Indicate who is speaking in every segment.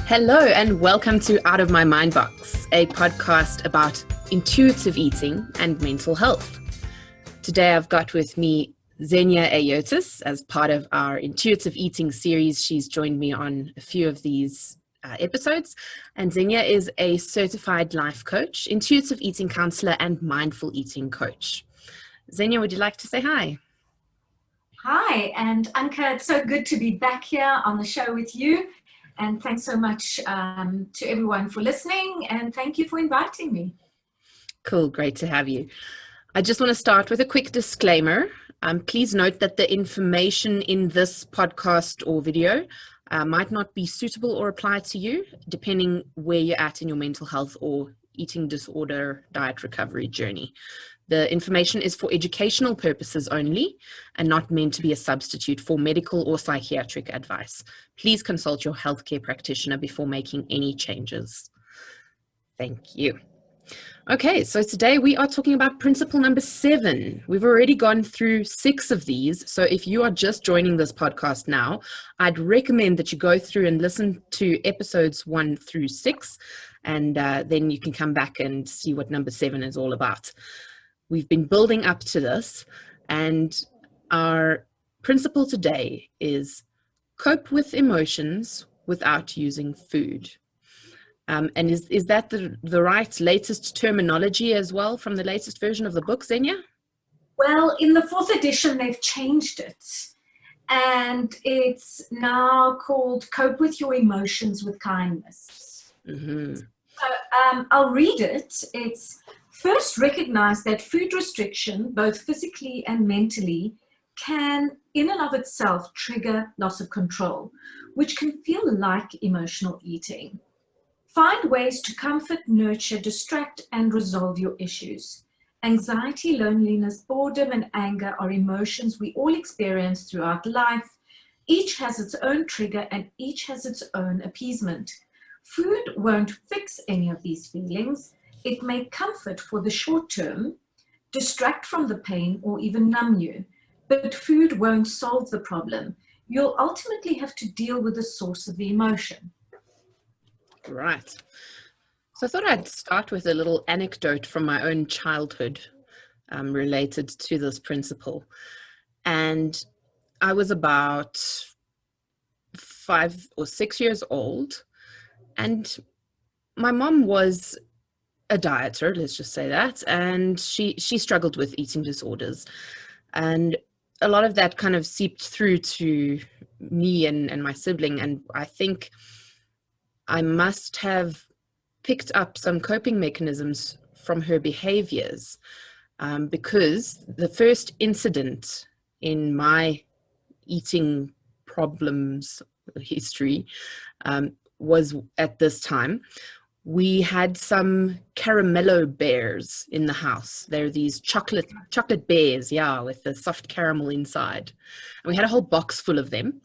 Speaker 1: Hello and welcome to Out of My Mind Box, a podcast about intuitive eating and mental health. Today I've got with me Xenia as part of our intuitive eating series. She's joined me on a few of these episodes, and Xenia is a certified life coach, intuitive eating counselor, and mindful eating coach. Xenia, would you like to say hi?
Speaker 2: Hi, and Anka, it's so good to be back here on the show with you. And thanks so much to everyone for listening, and thank you for inviting me.
Speaker 1: Cool, great to have you. I just want to start with a quick disclaimer. Please note that the information in this podcast or video might not be suitable or apply to you, depending where you're at in your mental health or eating disorder diet recovery journey. The information is for educational purposes only and not meant to be a substitute for medical or psychiatric advice. Please consult your healthcare practitioner before making any changes. Thank you. Okay, so today we are talking about principle number 7. We've already gone through 6 of these. So if you are just joining this podcast now, I'd recommend that you go through and listen to episodes 1 through 6, and then you can come back and see what number 7 is all about. We've been building up to this, and our principle today is cope with emotions without using food. And is that the right latest terminology as well from the latest version of the book, Xenia?
Speaker 2: Well, in the 4th edition, they've changed it. And it's now called Cope with Your Emotions with Kindness.
Speaker 1: Mm-hmm.
Speaker 2: So I'll read it. It's first recognize that food restriction, both physically and mentally, can in and of itself trigger loss of control, which can feel like emotional eating. Find ways to comfort, nurture, distract, and resolve your issues. Anxiety, loneliness, boredom, and anger are emotions we all experience throughout life. Each has its own trigger and each has its own appeasement. Food won't fix any of these feelings. It may comfort for the short term, distract from the pain, or even numb you. But food won't solve the problem. You'll ultimately have to deal with the source of the emotion.
Speaker 1: Right. So I thought I'd start with a little anecdote from my own childhood related to this principle. And I was about 5 or 6 years old, and my mom was a dieter, let's just say that, and she struggled with eating disorders, and a lot of that kind of seeped through to me and my sibling, and I think I must have picked up some coping mechanisms from her behaviors, because the first incident in my eating problems history was at this time. We had some caramello bears in the house. They're these chocolate bears, yeah, with the soft caramel inside. And we had a whole box full of them,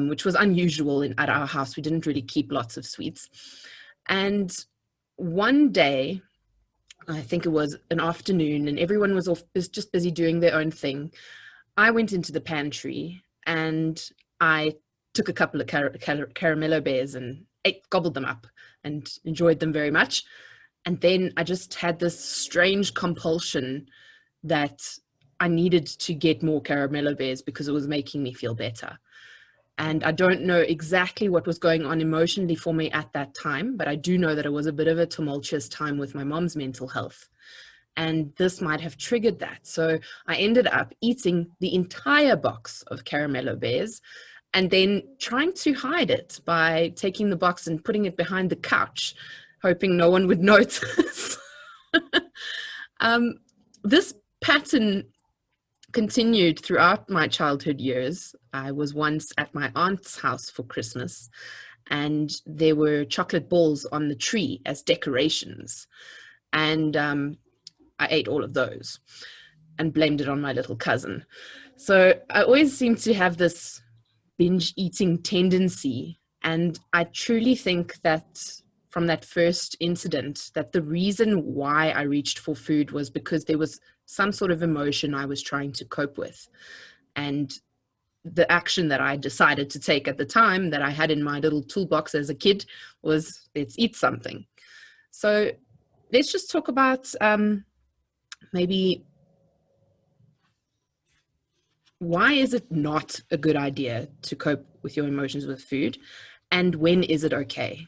Speaker 1: which was unusual at our house. We didn't really keep lots of sweets. And one day, I think it was an afternoon, and everyone was just busy doing their own thing, I went into the pantry and I took a couple of caramello bears and gobbled them up and enjoyed them very much. And then I just had this strange compulsion that I needed to get more caramello bears because it was making me feel better. And I don't know exactly what was going on emotionally for me at that time, but I do know that it was a bit of a tumultuous time with my mom's mental health. And this might have triggered that. So I ended up eating the entire box of caramello bears and then trying to hide it by taking the box and putting it behind the couch, hoping no one would notice. This pattern continued throughout my childhood years. I was once at my aunt's house for Christmas, and there were chocolate balls on the tree as decorations. And I ate all of those and blamed it on my little cousin. So I always seem to have this binge eating tendency. And I truly think that from that first incident, that the reason why I reached for food was because there was some sort of emotion I was trying to cope with. And the action that I decided to take at the time that I had in my little toolbox as a kid was, let's eat something. So let's just talk about maybe why is it not a good idea to cope with your emotions with food, and when is it okay?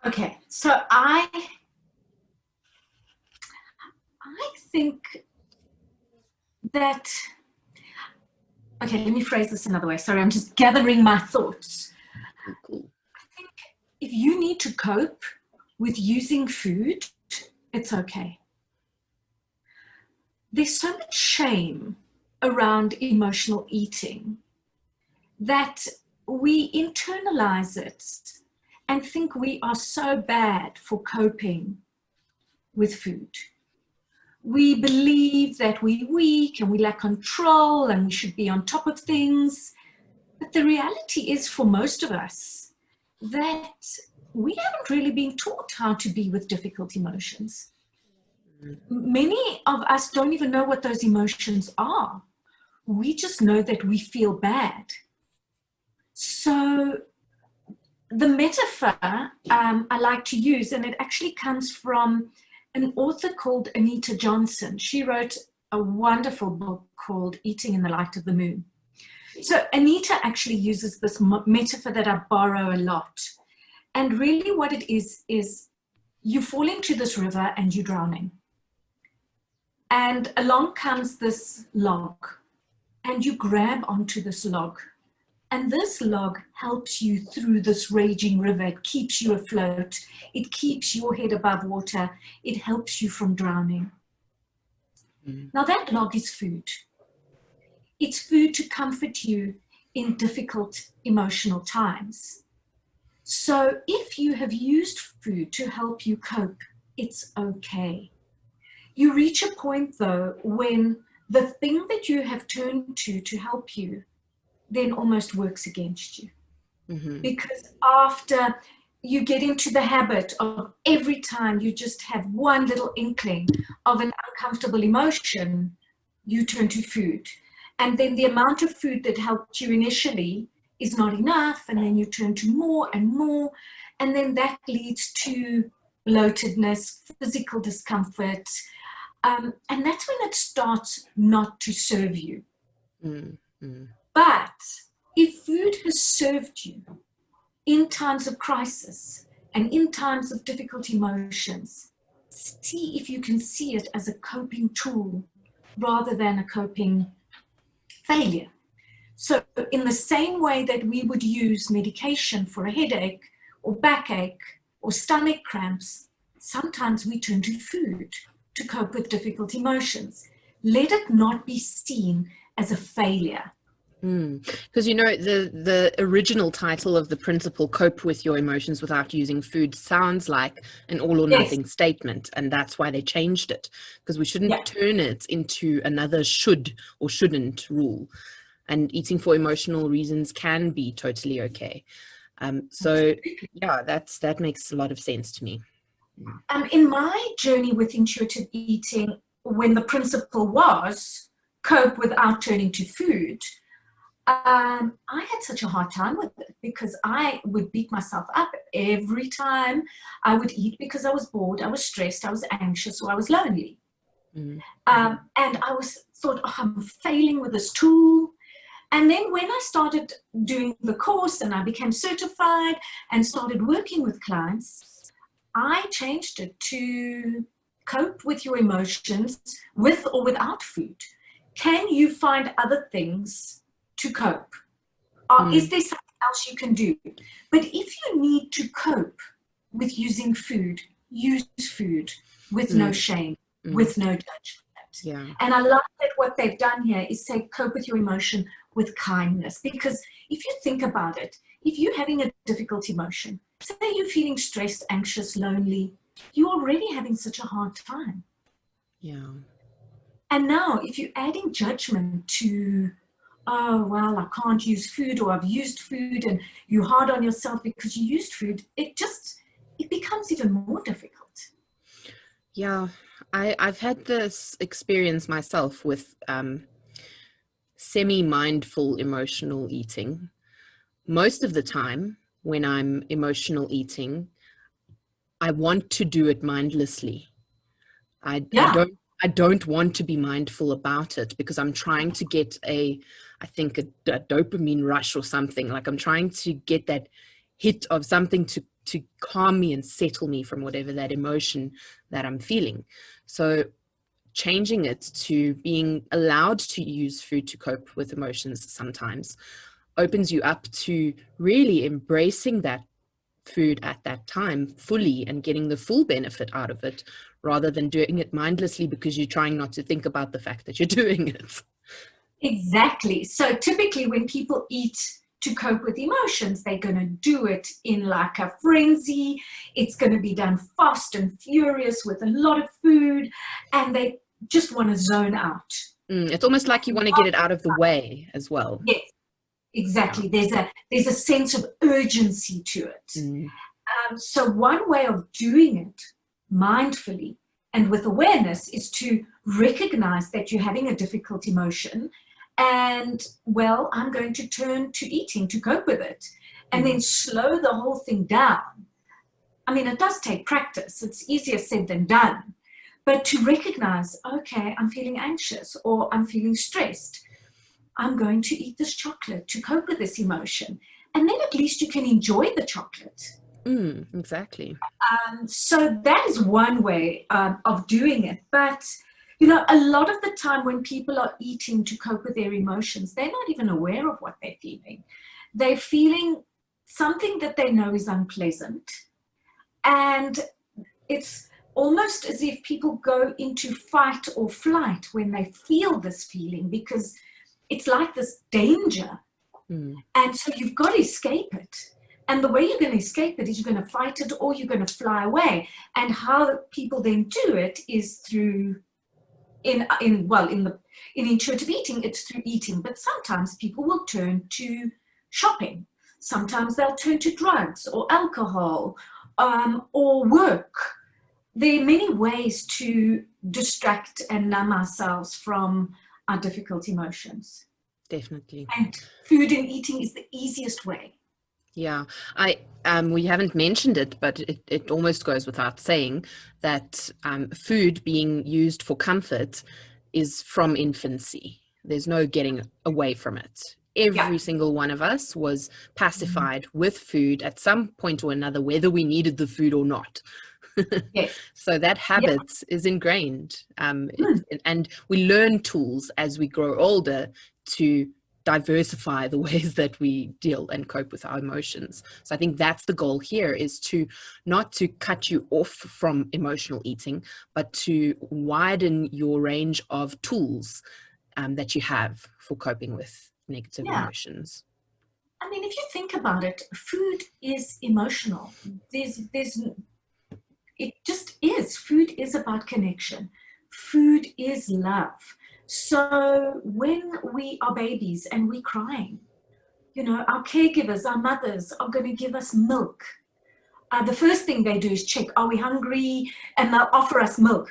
Speaker 2: Okay, so I think that, okay, let me phrase this another way. Sorry, I'm just gathering my thoughts.
Speaker 1: Cool.
Speaker 2: I think if you need to cope with using food, it's okay. There's so much shame around emotional eating that we internalize it and think we are so bad for coping with food. We believe that we're weak and we lack control and we should be on top of things. But the reality is, for most of us, that we haven't really been taught how to be with difficult emotions. Many of us don't even know what those emotions are. We just know that we feel bad. So the metaphor I like to use, and it actually comes from an author called Anita Johnson. She wrote a wonderful book called Eating in the Light of the Moon. So Anita actually uses this metaphor that I borrow a lot. And really what it is you fall into this river and you're drowning. And along comes this log, and you grab onto this log. And this log helps you through this raging river. It keeps you afloat. It keeps your head above water. It helps you from drowning. Now that log is food. It's food to comfort you in difficult emotional times. So if you have used food to help you cope, it's okay. You reach a point though when the thing that you have turned to help you then almost works against you. Because after you get into the habit of every time you just have one little inkling of an uncomfortable emotion, you turn to food. And then the amount of food that helped you initially is not enough, and then you turn to more and more, and then that leads to bloatedness, physical discomfort, and that's when it starts not to serve you. But if food has served you in times of crisis and in times of difficult emotions, see if you can see it as a coping tool rather than a coping failure. So in the same way that we would use medication for a headache or backache or stomach cramps, sometimes we turn to food to cope with difficult emotions. Let it not be seen as a failure.
Speaker 1: Because the original title of the principle, Cope with Your Emotions Without Using Food, sounds like an all or nothing statement, and that's why they changed it, because we shouldn't turn it into another should or shouldn't rule. And eating for emotional reasons can be totally okay. So yeah, that makes a lot of sense to me.
Speaker 2: In my journey with intuitive eating, when the principle was cope without turning to food, I had such a hard time with it because I would beat myself up every time I would eat because I was bored, I was stressed, I was anxious, or I was lonely. And I thought, oh, I'm failing with this tool. And then when I started doing the course and I became certified and started working with clients, I changed it to cope with your emotions with or without food. Can you find other things to cope? Is there something else you can do? But if you need to cope with using food, use food with no shame, with no judgment. And I love that what they've done here is say cope with your emotion with kindness. Because if you think about it, if you're having a difficult emotion, say you're feeling stressed, anxious, lonely, you're already having such a hard time. And now if you're adding judgment to, oh, well, I can't use food, or I've used food, and you're hard on yourself because you used food, it becomes even more difficult.
Speaker 1: I've had this experience myself with semi-mindful emotional eating. Most of the time, when I'm emotional eating, I want to do it mindlessly. I, I
Speaker 2: Yeah,
Speaker 1: don't I don't want to be mindful about it because I'm trying to get I think a dopamine rush or something. Like I'm trying to get that hit of something to calm me and settle me from whatever that emotion that I'm feeling. So changing it to being allowed to use food to cope with emotions sometimes opens you up to really embracing that food at that time fully and getting the full benefit out of it rather than doing it mindlessly because you're trying not to think about the fact that you're doing it.
Speaker 2: exactly. So typically when people eat to cope with emotions, they're going to do it in like a frenzy. It's going to be done fast and furious with a lot of food, and they just want to zone out.
Speaker 1: It's almost like you want to get it out of the way as well.
Speaker 2: Yes,
Speaker 1: Yeah.
Speaker 2: exactly. There's a sense of urgency to it.
Speaker 1: Mm.
Speaker 2: So one way of doing it mindfully and with awareness is to recognize that you're having a difficult emotion, and well, I'm going to turn to eating to cope with it, and then slow the whole thing down. I mean, it does take practice. It's easier said than done. But to recognize, okay, I'm feeling anxious or I'm feeling stressed. I'm going to eat this chocolate to cope with this emotion. And then at least you can enjoy the chocolate.
Speaker 1: Exactly.
Speaker 2: So that is one way of doing it. But, you know, a lot of the time when people are eating to cope with their emotions, they're not even aware of what they're feeling. They're feeling something that they know is unpleasant. And it's almost as if people go into fight or flight when they feel this feeling, because it's like this danger.
Speaker 1: Mm.
Speaker 2: And so you've got to escape it. And the way you're going to escape it is you're going to fight it or you're going to fly away. And how people then do it is through in intuitive eating, it's through eating. But sometimes people will turn to shopping. Sometimes they'll turn to drugs or alcohol, or work. There are many ways to distract and numb ourselves from our difficult emotions.
Speaker 1: Definitely.
Speaker 2: And food and eating is the easiest way.
Speaker 1: Yeah, I we haven't mentioned it, but it almost goes without saying that food being used for comfort is from infancy. There's no getting away from it.
Speaker 2: Yeah.
Speaker 1: Every single one of us was pacified with food at some point or another, whether we needed the food or not.
Speaker 2: Yes.
Speaker 1: So that
Speaker 2: Yeah.
Speaker 1: habit is ingrained.
Speaker 2: Mm.
Speaker 1: And we learn tools as we grow older to diversify the ways that we deal and cope with our emotions. So I think that's the goal here, is to not to cut you off from emotional eating, but to widen your range of tools that you have for coping with negative
Speaker 2: Yeah.
Speaker 1: emotions.
Speaker 2: I mean, if you think about it, food is emotional. There's, it just is. Food is about connection. Food is love. So when we are babies and we're crying, you know, our caregivers, our mothers are going to give us milk. The first thing they do is check, are we hungry? And they'll offer us milk.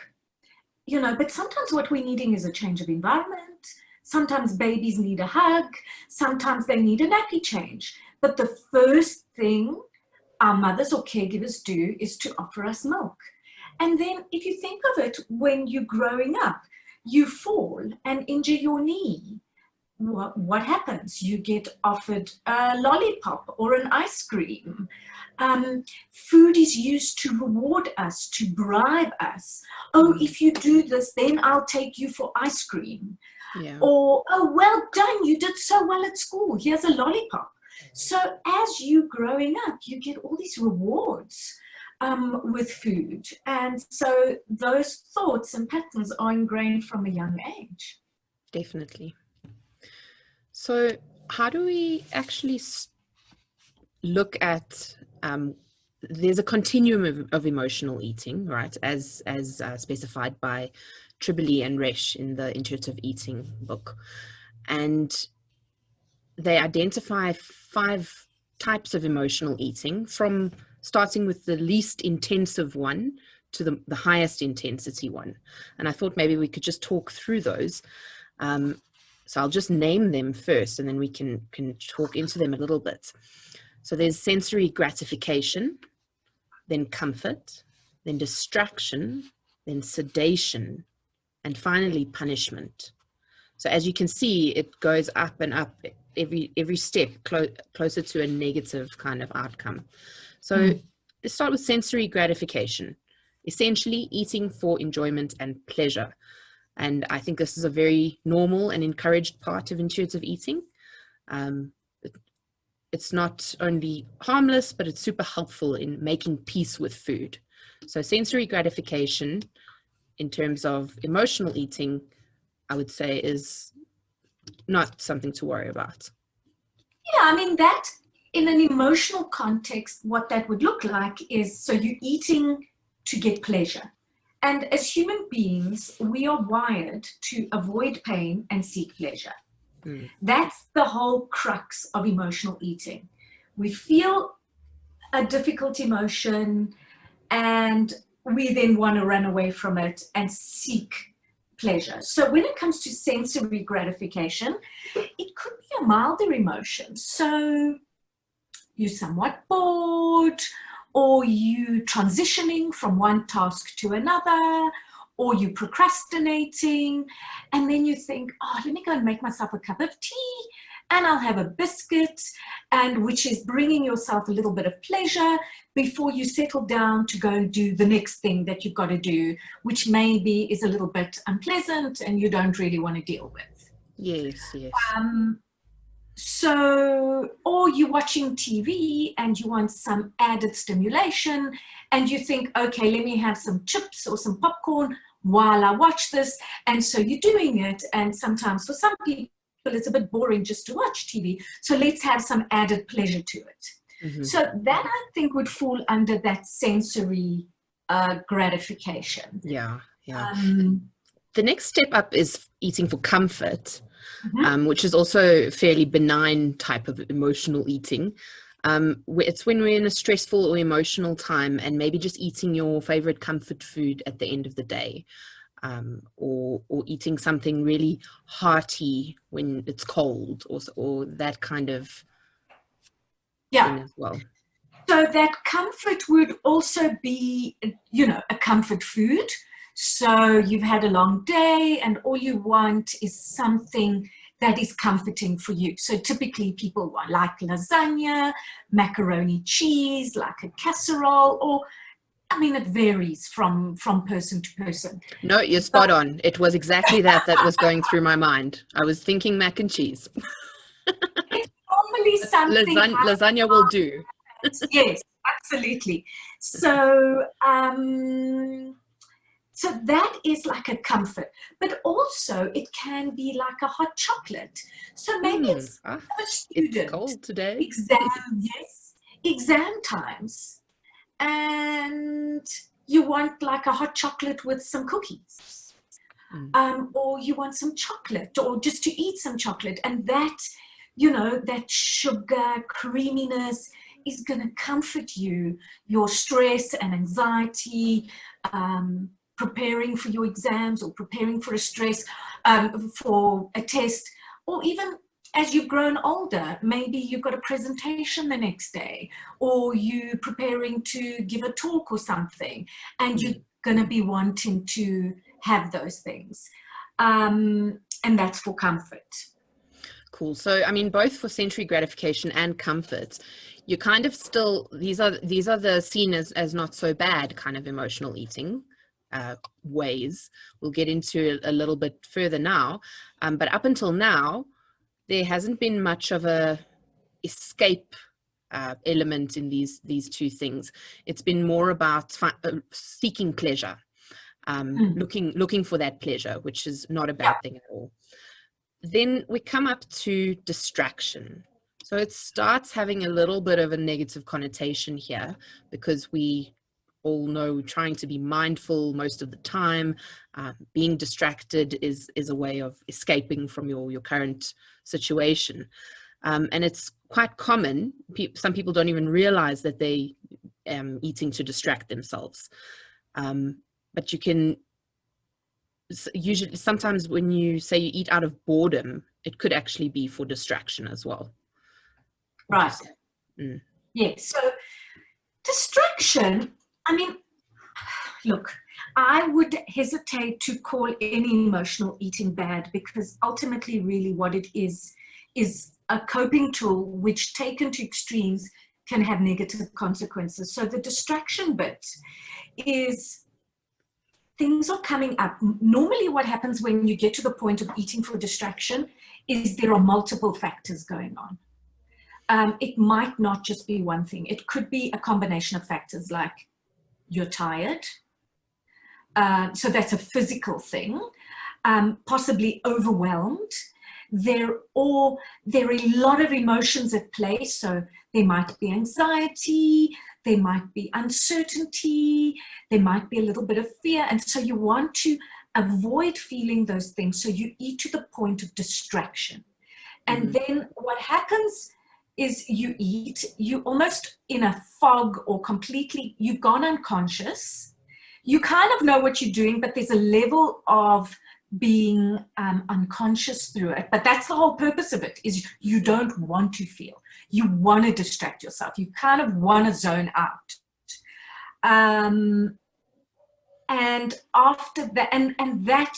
Speaker 2: You know, but sometimes what we're needing is a change of environment. Sometimes babies need a hug. Sometimes they need a nappy change. But the first thing our mothers or caregivers do is to offer us milk. And then if you think of it, when you're growing up, you fall and injure your knee. What happens? You get offered a lollipop or an ice cream. Food is used to reward us, to bribe us. Oh, if you do this, then I'll take you for ice cream.
Speaker 1: Yeah.
Speaker 2: Or, oh, well done, you did so well at school, here's a lollipop. So as you growing up, you get all these rewards with food. And so those thoughts and patterns are ingrained from a young age.
Speaker 1: Definitely. So how do we actually look at there's a continuum of emotional eating, right, as specified by Tribole and Resch in the Intuitive Eating book, and they identify 5 types of emotional eating, from starting with the least intensive one to the highest intensity one. And I thought maybe we could just talk through those. So I'll just name them first, and then we can talk into them a little bit. So there's sensory gratification, then comfort, then distraction, then sedation, and finally punishment. So as you can see, it goes up and up every step, closer to a negative kind of outcome. So let's start with sensory gratification, essentially eating for enjoyment and pleasure. And I think this is a very normal and encouraged part of intuitive eating. It's not only harmless, but it's super helpful in making peace with food. So sensory gratification, in terms of emotional eating, I would say is not something to worry about.
Speaker 2: Yeah, I mean, that in an emotional context, what that would look like is, so you're eating to get pleasure. And as human beings, we are wired to avoid pain and seek pleasure. That's the whole crux of emotional eating. We feel a difficult emotion and we then want to run away from it and seek pleasure. So when it comes to sensory gratification, it could be a milder emotion. So you're somewhat bored, or you transitioning from one task to another, or you procrastinating, and then you think, oh, let me go and make myself a cup of tea, and I'll have a biscuit, and which is bringing yourself a little bit of pleasure before you settle down to go and do the next thing that you've got to do, which maybe is a little bit unpleasant and you don't really want to deal with.
Speaker 1: Yes, yes.
Speaker 2: So, or you're watching TV and you want some added stimulation and you think, okay, let me have some chips or some popcorn while I watch this. And so you're doing it. And sometimes for some people, it's a bit boring just to watch TV. So let's have some added pleasure to it. So that I think would fall under that sensory gratification.
Speaker 1: Yeah, yeah. The next step up is eating for comfort. Which is also a fairly benign type of emotional eating. It's when we're in a stressful or emotional time and maybe just eating your favorite comfort food at the end of the day, or eating something really hearty when it's cold, or that kind of thing as well.
Speaker 2: So that comfort would also be, you know, a comfort food. So you've had a long day and all you want is something that is comforting for you. So typically people want like lasagna, macaroni cheese, like a casserole, or I mean, it varies from person to person.
Speaker 1: No, you're spot on. It was exactly that was going through my mind. I was thinking mac and cheese.
Speaker 2: It's normally something
Speaker 1: lasagna will do.
Speaker 2: Yes, absolutely. So so that is like a comfort, but also it can be like a hot chocolate. So maybe it's a student.
Speaker 1: It's cold today.
Speaker 2: Exam times, and you want like a hot chocolate with some cookies, or you want some chocolate, or just to eat some chocolate, and that, you know, that sugar creaminess is going to comfort you, your stress and anxiety, preparing for your exams or preparing for a stress, for a test, or even as you've grown older, maybe you've got a presentation the next day, or you preparing to give a talk or something, and you're going to be wanting to have those things. And that's for comfort.
Speaker 1: Cool. So, I mean, both for sensory gratification and comfort, you're kind of still, these are the seen as not so bad kind of emotional eating ways. We'll get into a little bit further now. But up until now, there hasn't been much of a escape element in these two things. It's been more about seeking pleasure, looking for that pleasure, which is not a bad thing at all. Then we come up to distraction. So it starts having a little bit of a negative connotation here, because we all know trying to be mindful most of the time, being distracted is a way of escaping from your current situation. And it's quite common. Some people don't even realize that they eating to distract themselves. But you can usually, sometimes when you say you eat out of boredom, it could actually be for distraction as well. Would you
Speaker 2: Right.
Speaker 1: say? Mm.
Speaker 2: Yes. So distraction, I mean, look, I would hesitate to call any emotional eating bad, because ultimately really what it is a coping tool which taken to extremes can have negative consequences. So the distraction bit is things are coming up. Normally what happens when you get to the point of eating for distraction is there are multiple factors going on. It might not just be one thing. It could be a combination of factors, like you're tired. So that's a physical thing. Possibly overwhelmed. There are a lot of emotions at play. So there might be anxiety, there might be uncertainty, there might be a little bit of fear. And so you want to avoid feeling those things. So you eat to the point of distraction. And then what happens is you eat, you almost in a fog, or completely, you've gone unconscious. You kind of know what you're doing, but there's a level of being unconscious through it. But that's the whole purpose of it, is you don't want to feel. You want to distract yourself. You kind of want to zone out. And after that, and that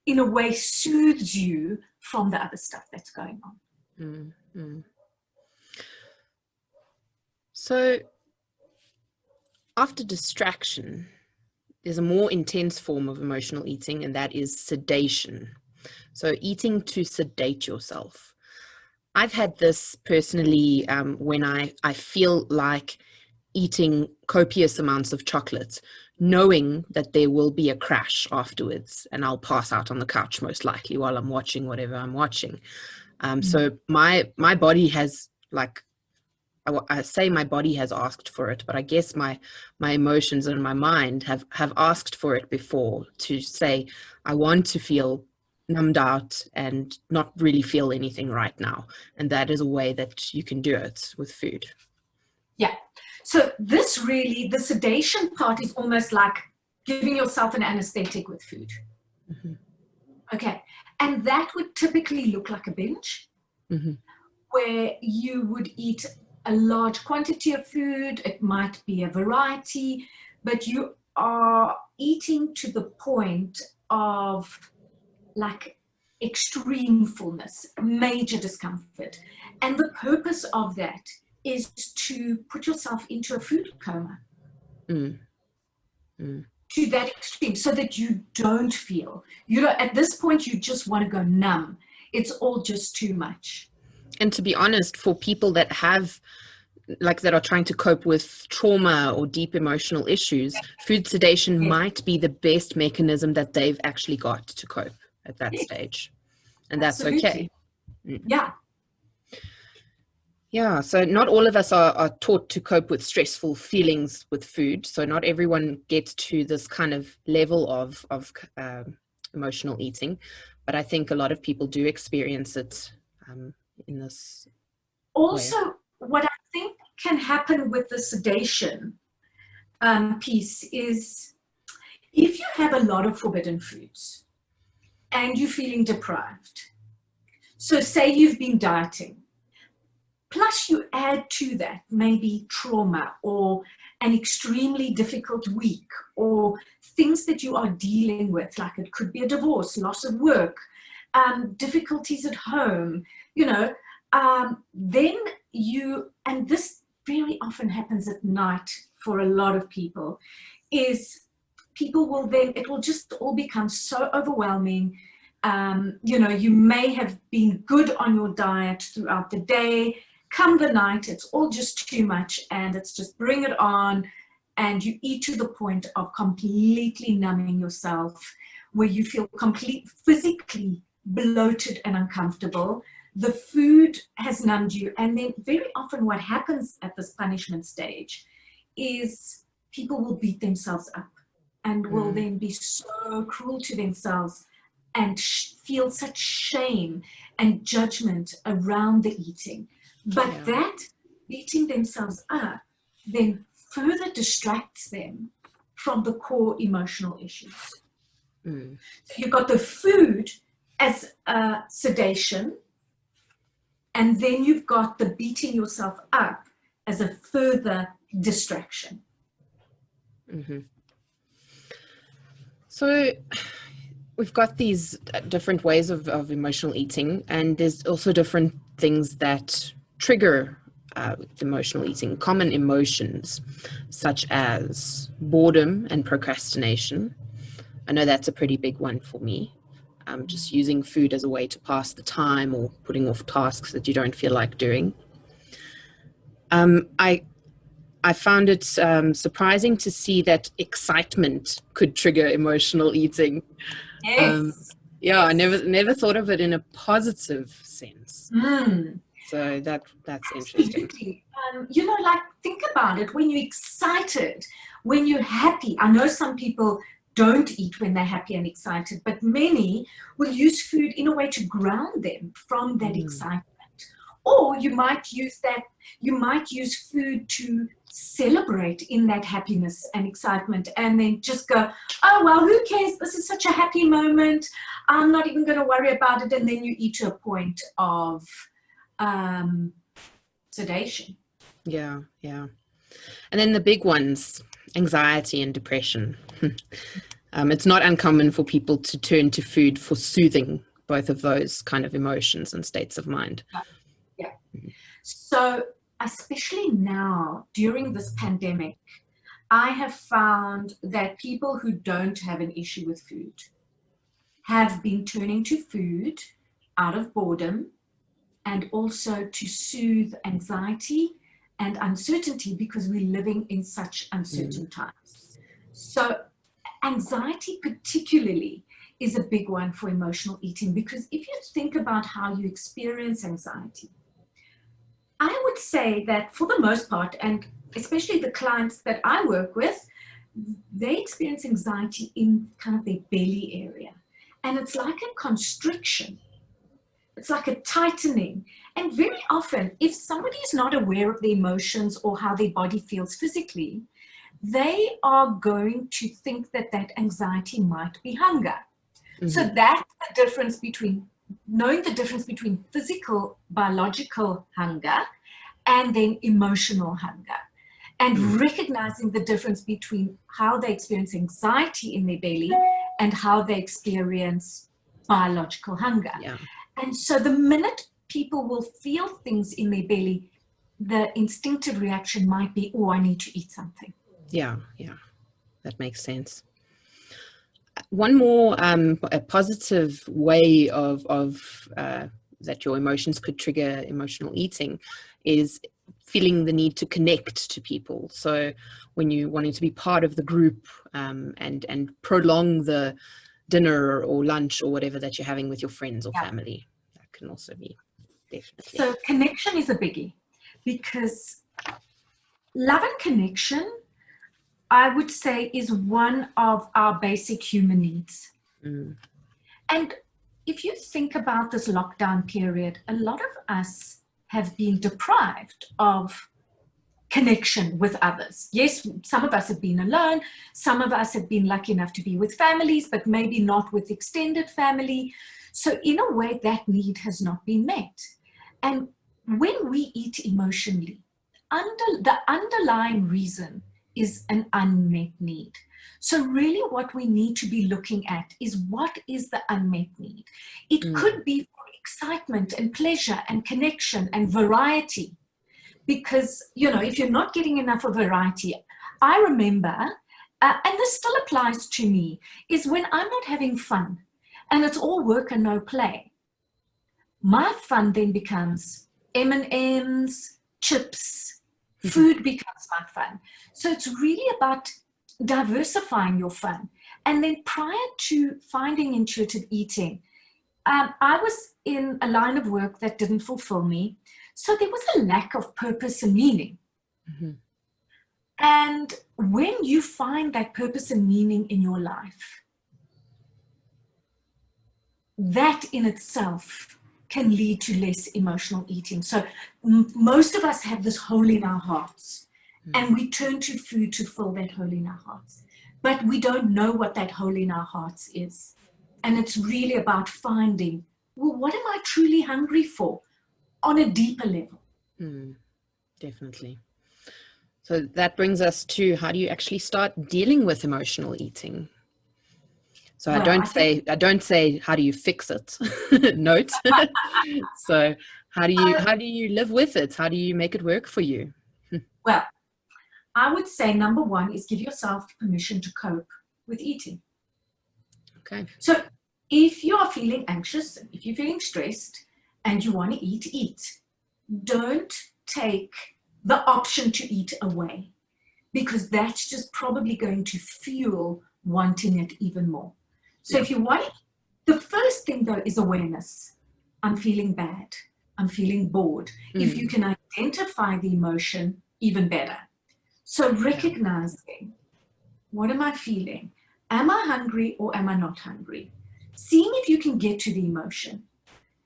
Speaker 2: in a way soothes you from the other stuff that's going on.
Speaker 1: Mm-hmm. So after distraction, there's a more intense form of emotional eating, and that is sedation. So eating to sedate yourself. I've had this personally when I feel like eating copious amounts of chocolate, knowing that there will be a crash afterwards and I'll pass out on the couch most likely while I'm watching whatever I'm watching. So my body has, like, I say my body has asked for it, but I guess my emotions and my mind have asked for it before, to say, I want to feel numbed out and not really feel anything right now. And that is a way that you can do it with food.
Speaker 2: Yeah. So this really, the sedation part is almost like giving yourself an anesthetic with food.
Speaker 1: Mm-hmm.
Speaker 2: Okay. And that would typically look like a binge, where you would eat a large quantity of food. It might be a variety, but you are eating to the point of like extreme fullness, major discomfort. And the purpose of that is to put yourself into a food coma. To that extreme, so that you don't feel, at this point, you just want to go numb. It's all just too much.
Speaker 1: And to be honest, for people that have, like, that are trying to cope with trauma or deep emotional issues, food sedation might be the best mechanism that they've actually got to cope at that stage. And that's okay.
Speaker 2: Yeah.
Speaker 1: Yeah, so not all of us are taught to cope with stressful feelings with food. So not everyone gets to this kind of level of emotional eating. But I think a lot of people do experience it in this
Speaker 2: Also,
Speaker 1: way.
Speaker 2: what I think can happen with the sedation piece is, if you have a lot of forbidden foods and you're feeling deprived, so say you've been dieting, plus you add to that maybe trauma or an extremely difficult week, or things that you are dealing with, like it could be a divorce, loss of work, difficulties at home, then and this very often happens at night for a lot of people, is people will then, it will just all become so overwhelming. You may have been good on your diet throughout the day. Come the night, it's all just too much, and it's just bring it on, and you eat to the point of completely numbing yourself, where you feel physically bloated and uncomfortable. The food has numbed you, and then very often what happens at this punishment stage is people will beat themselves up and will then be so cruel to themselves and feel such shame and judgment around the eating. But that beating themselves up then further distracts them from the core emotional issues. So you've got the food as sedation, And then you've got the beating yourself up as a further distraction.
Speaker 1: Mm-hmm. So we've got these different ways of emotional eating, and there's also different things that trigger emotional eating, common emotions such as boredom and procrastination. I know that's a pretty big one for me. Just using food as a way to pass the time or putting off tasks that you don't feel like doing. I found it surprising to see that excitement could trigger emotional eating.
Speaker 2: Yes.
Speaker 1: Yeah, I never thought of it in a positive sense. So that's interesting.
Speaker 2: Absolutely. Like, think about it. When you're excited, when you're happy, I know some people don't eat when they're happy and excited, but many will use food in a way to ground them from that excitement. Or you might use food to celebrate in that happiness and excitement, and then just go, oh, well, who cares? This is such a happy moment. I'm not even going to worry about it. And then you eat to a point of sedation.
Speaker 1: Yeah. And then the big ones, anxiety and depression. It's not uncommon for people to turn to food for soothing both of those kind of emotions and states of mind.
Speaker 2: Yeah. So especially now during this pandemic, I have found that people who don't have an issue with food have been turning to food out of boredom and also to soothe anxiety and uncertainty, because we're living in such uncertain times. So anxiety particularly is a big one for emotional eating, because if you think about how you experience anxiety, I would say that for the most part, and especially the clients that I work with, they experience anxiety in kind of their belly area. And it's like a constriction. It's like a tightening. And very often, if somebody is not aware of their emotions or how their body feels physically, they are going to think that that anxiety might be hunger. So that's the difference between knowing the difference between physical, biological hunger and then emotional hunger, and recognizing the difference between how they experience anxiety in their belly and how they experience biological hunger.
Speaker 1: Yeah.
Speaker 2: And so the minute people will feel things in their belly, the instinctive reaction might be, oh, I need to eat something.
Speaker 1: Yeah, that makes sense. One more a positive way of that your emotions could trigger emotional eating is feeling the need to connect to people. So when you wanting to be part of the group and prolong the dinner or lunch or whatever that you're having with your friends or family, that can also be definitely.
Speaker 2: So connection is a biggie, because love and connection, I would say, is one of our basic human needs. And if you think about this lockdown period, a lot of us have been deprived of connection with others. Yes, some of us have been alone. Some of us have been lucky enough to be with families, but maybe not with extended family. So in a way, that need has not been met. And when we eat emotionally, the underlying reason is an unmet need. So really what we need to be looking at is, what is the unmet need? It could be for excitement and pleasure and connection and variety. Because, if you're not getting enough of variety, I remember, and this still applies to me, is when I'm not having fun and it's all work and no play, my fun then becomes M&Ms, chips, food becomes my fun. So it's really about diversifying your fun. And then prior to finding intuitive eating, I was in a line of work that didn't fulfill me. So there was a lack of purpose and meaning. And when you find that purpose and meaning in your life, that in itself can lead to less emotional eating. So most of us have this hole in our hearts, and we turn to food to fill that hole in our hearts. But we don't know what that hole in our hearts is. And it's really about finding, well, what am I truly hungry for? on a deeper level.
Speaker 1: Mm, definitely. So that brings us to, how do you actually start dealing with emotional eating? So
Speaker 2: Well,
Speaker 1: I don't say how do you fix it? Note. So how do you live with it? How do you make it work for you?
Speaker 2: well, I would say number one is give yourself permission to cope with eating.
Speaker 1: Okay.
Speaker 2: So if you are feeling anxious, if you're feeling stressed and you want to eat, eat. Don't take the option to eat away, because that's just probably going to fuel wanting it even more. So
Speaker 1: Yeah.
Speaker 2: if you want it, the first thing though is awareness. I'm feeling bad. I'm feeling bored. If you
Speaker 1: Mm.
Speaker 2: can identify the emotion, even better. So
Speaker 1: Yeah.
Speaker 2: recognizing, what am I feeling? Am I hungry or am I not hungry? Seeing if you can get to the emotion.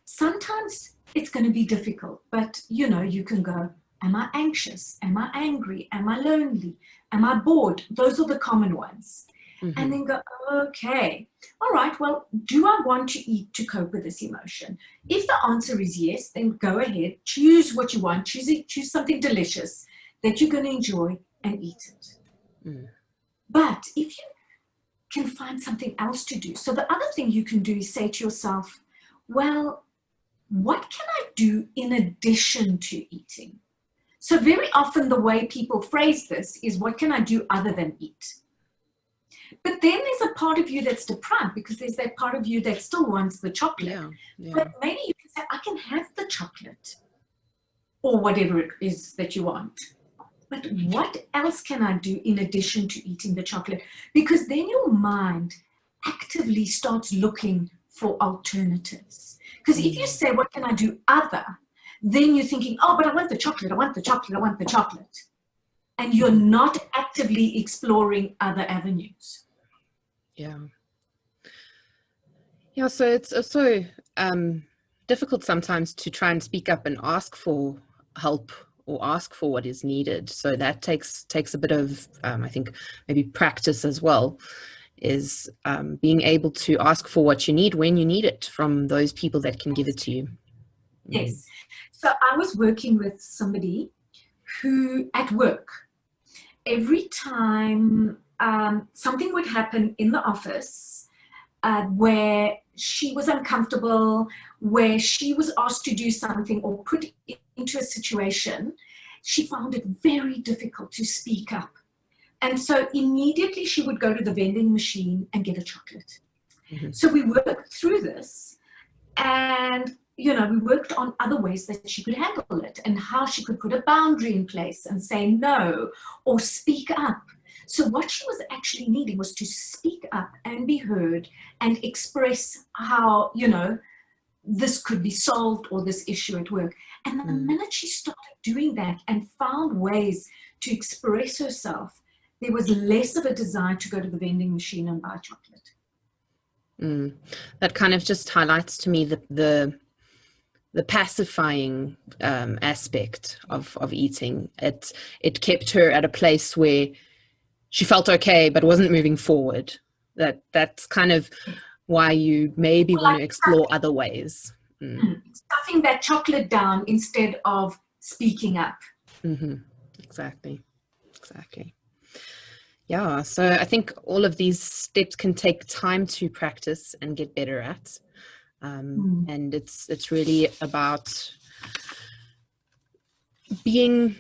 Speaker 2: Sometimes it's going to be difficult, but you can go, am I anxious? Am I angry? Am I lonely? Am I bored? Those are the common ones. And
Speaker 1: Mm-hmm.
Speaker 2: then go, okay, all right, well, do I want to eat to cope with this emotion? If the answer is yes, then go ahead, choose what you want, choose something delicious that you're going to enjoy and eat it.
Speaker 1: Mm.
Speaker 2: But if you can find something else to do, so the other thing you can do is say to yourself, well, what can I do in addition to eating? So very often the way people phrase this is, what can I do other than eat? But then there's a part of you that's deprived, because there's that part of you that still wants the chocolate.
Speaker 1: Yeah. Yeah.
Speaker 2: But maybe you can say, I can have the chocolate or whatever it is that you want. But what else can I do in addition to eating the chocolate? Because then your mind actively starts looking for alternatives. Because if you
Speaker 1: Mm.
Speaker 2: say, what can I do other, then you're thinking, oh, but I want the chocolate, I want the chocolate, I want the chocolate. And you're
Speaker 1: Mm-hmm.
Speaker 2: not actively exploring other avenues.
Speaker 1: Yeah. Yeah. So it's also difficult sometimes to try and speak up and ask for help or ask for what is needed. So that takes a bit of I think maybe practice as well, is being able to ask for what you need when you need it from those people that can give it to you. Mm.
Speaker 2: Yes. So I was working with somebody who, at work, every time something would happen in the office where she was uncomfortable, where she was asked to do something or put into a situation, she found it very difficult to speak up. And so immediately she would go to the vending machine and get a chocolate.
Speaker 1: Mhm.
Speaker 2: So we worked through this, and we worked on other ways that she could handle it and how she could put a boundary in place and say no or speak up. So what she was actually needing was to speak up and be heard and express how, this could be solved, or this issue at work. And the
Speaker 1: Mm.
Speaker 2: minute she started doing that and found ways to express herself, there was less of a desire to go to the vending machine and buy chocolate.
Speaker 1: Mm. That kind of just highlights to me the pacifying aspect of eating. It kept her at a place where she felt okay but wasn't moving forward. That's kind of why you maybe want to explore other ways. Mm.
Speaker 2: Stuffing that chocolate down instead of speaking up.
Speaker 1: Mm-hmm. Exactly. Yeah, so I think all of these steps can take time to practice and get better at. And it's really about being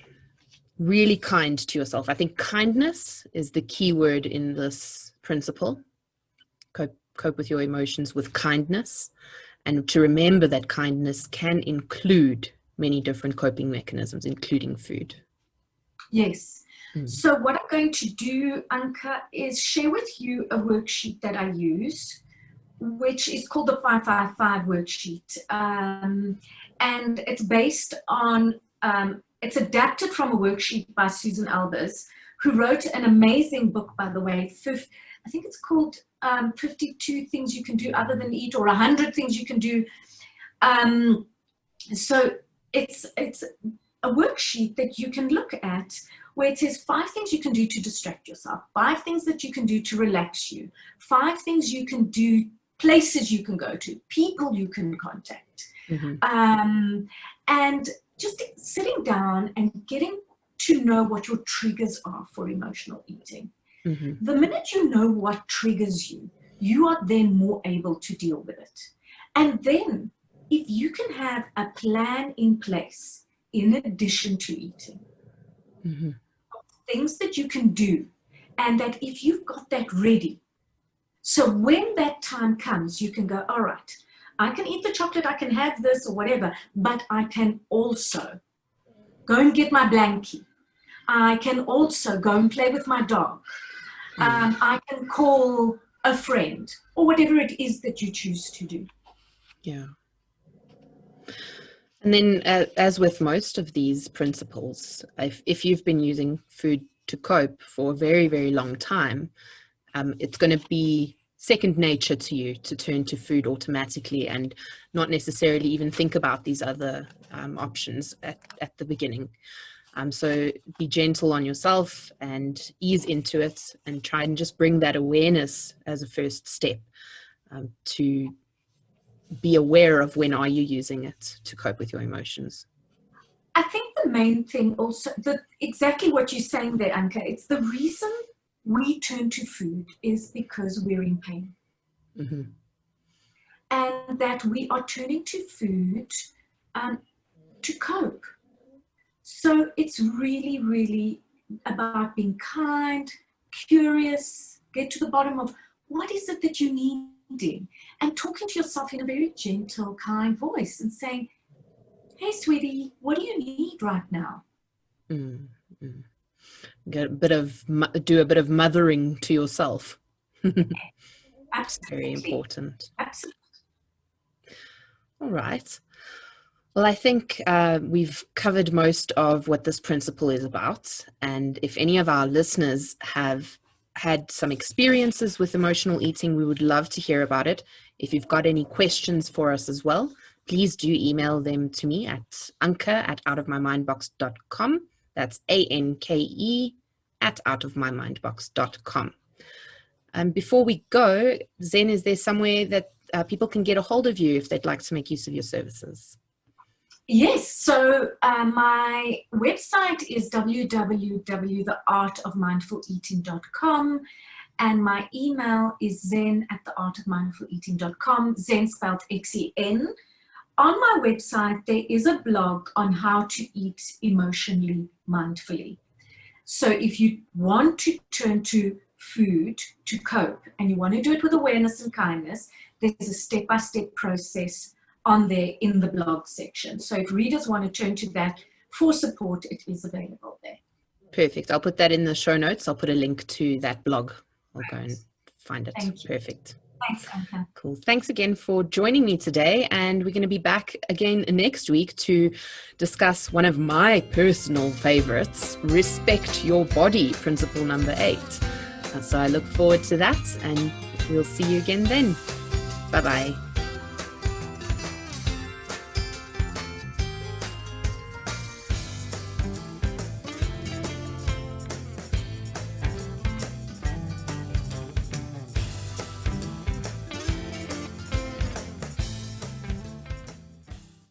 Speaker 1: really kind to yourself. I think kindness is the key word in this principle. Cope with your emotions with kindness, and to remember that kindness can include many different coping mechanisms, including food.
Speaker 2: Yes.
Speaker 1: Mm.
Speaker 2: So what I'm going to do, Anka, is share with you a worksheet that I use, which is called the 555 worksheet. And it's based on, it's adapted from a worksheet by Susan Albers, who wrote an amazing book, by the way. I think it's called 52 Things You Can Do Other Than Eat, or 100 Things You Can Do. So it's a worksheet that you can look at, where it says 5 things you can do to distract yourself, 5 things that you can do to relax you, 5 things you can do, places you can go to, people you can contact.
Speaker 1: Mm-hmm.
Speaker 2: And just sitting down and getting to know what your triggers are for emotional eating.
Speaker 1: Mm-hmm.
Speaker 2: The minute you know what triggers you, you are then more able to deal with it. And then if you can have a plan in place in addition to eating,
Speaker 1: Mm-hmm.
Speaker 2: things that you can do, and that if you've got that ready, so when that time comes, you can go, all right, I can eat the chocolate, I can have this or whatever, but I can also go and get my blankie. I can also go and play with my dog. I can call a friend or whatever it is that you choose to do.
Speaker 1: Yeah. And then, as with most of these principles, if you've been using food to cope for a very, very long time, it's going to be second nature to you to turn to food automatically and not necessarily even think about these other options at the beginning. So be gentle on yourself and ease into it and try and just bring that awareness as a first step to be aware of when are you using it to cope with your emotions.
Speaker 2: I think the main thing also, exactly what you're saying there, Anka, it's the reason we turn to food is because we're in pain.
Speaker 1: Mm-hmm.
Speaker 2: And that we are turning to food to cope. So it's really, really about being kind, curious, get to the bottom of what is it that you need, and talking to yourself in a very gentle, kind voice and saying, hey, sweetie, what do you need right now?
Speaker 1: Mm-hmm. Get do a bit of mothering to yourself.
Speaker 2: Absolutely.
Speaker 1: Very important.
Speaker 2: Absolutely.
Speaker 1: All right. Well, I think we've covered most of what this principle is about. And if any of our listeners have had some experiences with emotional eating, we would love to hear about it. If you've got any questions for us as well, please do email them to me at anke@outofmymindbox.com. That's ANKE @outofmymindbox.com. Before we go, Zen, is there somewhere that people can get a hold of you if they'd like to make use of your services?
Speaker 2: Yes, so my website is www.theartofmindfuleating.com, and my email is zen@theartofmindfuleating.com, Zen spelled Xen. On my website, there is a blog on how to eat emotionally mindfully. So if you want to turn to food to cope and you want to do it with awareness and kindness, there's a step-by-step process on there in the blog section. So if readers want to turn to that for support, it is available there.
Speaker 1: Perfect. I'll put that in the show notes. I'll put a link to that blog. I'll go and find it.
Speaker 2: Thank you.
Speaker 1: Perfect.
Speaker 2: Thanks, Anka.
Speaker 1: Cool. Thanks again for joining me today. And we're going to be back again next week to discuss one of my personal favorites, respect your body, principle number 8. So I look forward to that, and we'll see you again then. Bye-bye.